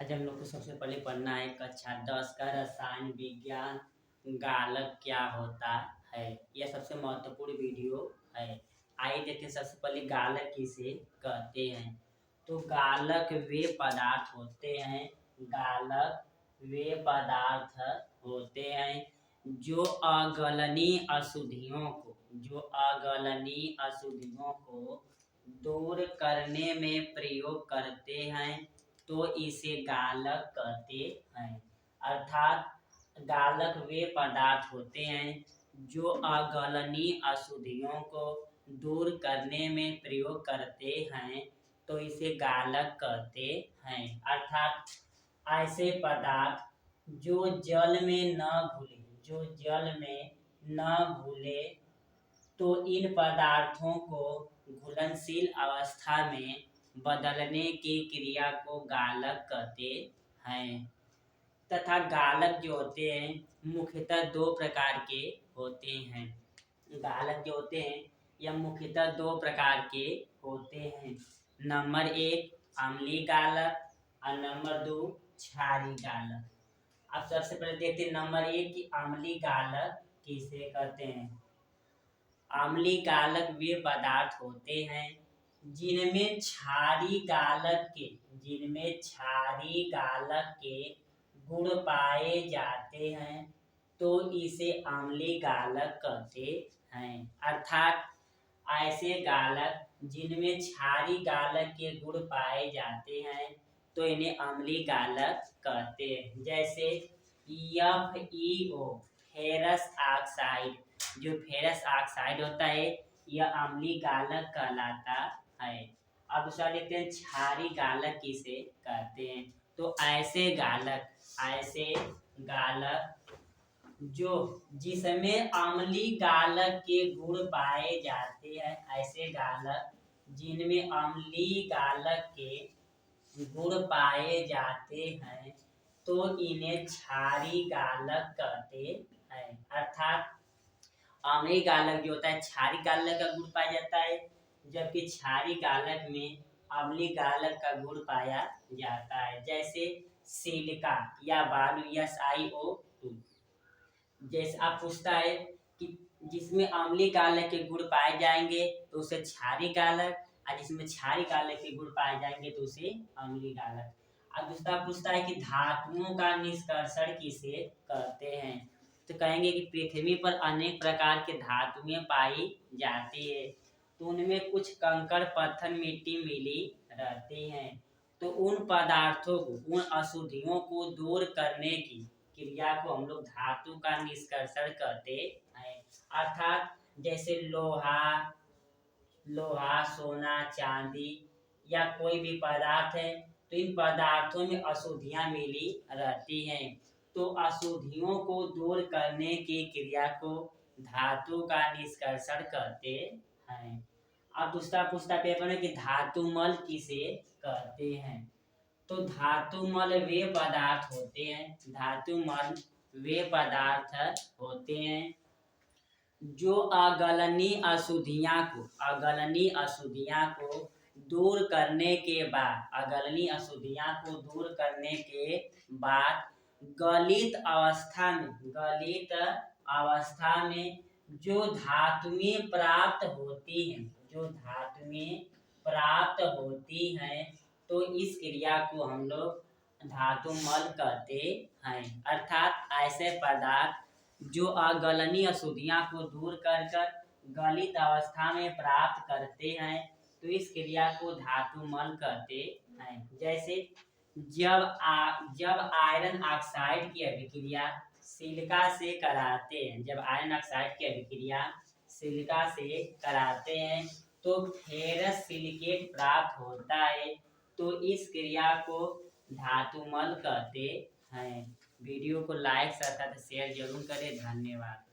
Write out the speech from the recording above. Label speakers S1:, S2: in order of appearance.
S1: आज हम लोग को सबसे पहले पढ़ना है कक्षा 10 का रसायन विज्ञान गालक क्या होता है। यह सबसे महत्वपूर्ण वीडियो है। आइए देखते हैं सबसे पहले गालक किसे कहते हैं। तो गालक वे पदार्थ होते हैं, गालक वे पदार्थ होते हैं जो अगलनीय अशुद्धियों को दूर करने में प्रयोग करते हैं, तो इसे गालक कहते हैं। अर्थात गालक वे पदार्थ होते हैं जो अगलनीय अशुद्धियों को दूर करने में प्रयोग करते हैं, तो इसे गालक कहते हैं। अर्थात ऐसे पदार्थ जो जल में न घुले, तो इन पदार्थों को घुलनशील अवस्था में बदलने की क्रिया को गालक कहते हैं। तथा गालक जो होते हैं मुख्यतः दो प्रकार के होते हैं। गालक जो होते हैं यह मुख्यतः दो प्रकार के होते हैं। नंबर 1 अम्लीय गालक और नंबर 2 क्षारीय गालक। अब सबसे पहले देखते हैं नंबर 1 की अम्लीय गालक किसे कहते हैं। अम्लीय गालक वे पदार्थ होते हैं जिनमें क्षारीय गालक के गुण पाए जाते हैं, तो इसे अम्लीय गालक कहते हैं। अर्थात ऐसे गालक जिनमें क्षारीय गालक के गुण पाए जाते हैं, तो इन्हें अम्लीय गालक कहते हैं। जैसे FeO फेरस ऑक्साइड, जो फेरस ऑक्साइड होता है यह अम्लीय गालक कहलाता है। अब दूसरा देखते हैं क्षारीय गालक किसे कहते हैं। तो ऐसे गालक जो जिसमें अम्लीय गालक के गुण पाए जाते हैं, ऐसे गालक जिनमें अम्लीय गालक के गुण पाए जाते हैं, तो इन्हें क्षारीय गालक कहते हैं। अर्थात अम्लीय गालक जो होता है क्षारीय गालक का गुण पाया जाता है, जबकि क्षारीय गालक में अम्लीय गालक का गुण पाया जाता है। जैसे सिलिका या बालू SiO2। जैसे आप पूछता है कि जिसमें अम्लीय गालक के गुण पाए जाएंगे तो उसे क्षारीय गालक, और जिसमें क्षारीय गालक के गुण पाए जाएंगे तो उसे अम्लीय गालक। अब दूसरा पूछता है कि धातुओं का निष्कर्षण किसे कहते हैं। तो कहेंगे कि पृथ्वी पर अनेक प्रकार के धातुएं पाई जाती है, तो उनमें कुछ कंकड़ पत्थर मिट्टी मिली रहती हैं, तो उन पदार्थों को, उन अशुद्धियों को दूर करने की क्रिया को हम लोग धातु का निष्कर्षण कहते हैं। अर्थात जैसे लोहा, सोना, चांदी या कोई भी पदार्थ है, तो इन पदार्थों में अशुद्धियां मिली रहती हैं, तो अशुद्धियों को दूर करने की क्रिया को धातु का निष्कर्षण कहते हैं। अब दूसरा पूछता पेपर में कि धातुमल किसे कहते हैं। तो धातुमल वे पदार्थ होते हैं जो अगलनीय अशुद्धियां को दूर करने के बाद गलित अवस्था में जो धातुएं प्राप्त होती हैं, तो इस क्रिया को हम लोग धातुमल कहते हैं। अर्थात ऐसे पदार्थ जो अगलनीय अशुद्धियां को दूर कर गलित अवस्था में प्राप्त करते हैं, तो इस क्रिया को धातुमल कहते हैं। जैसे जब आयरन ऑक्साइड की अभिक्रिया सिलिका से कराते हैं, तो फेरस सिलिकेट प्राप्त होता है, तो इस क्रिया को धातुमल कहते हैं। वीडियो को लाइक तथा शेयर जरूर करें। धन्यवाद।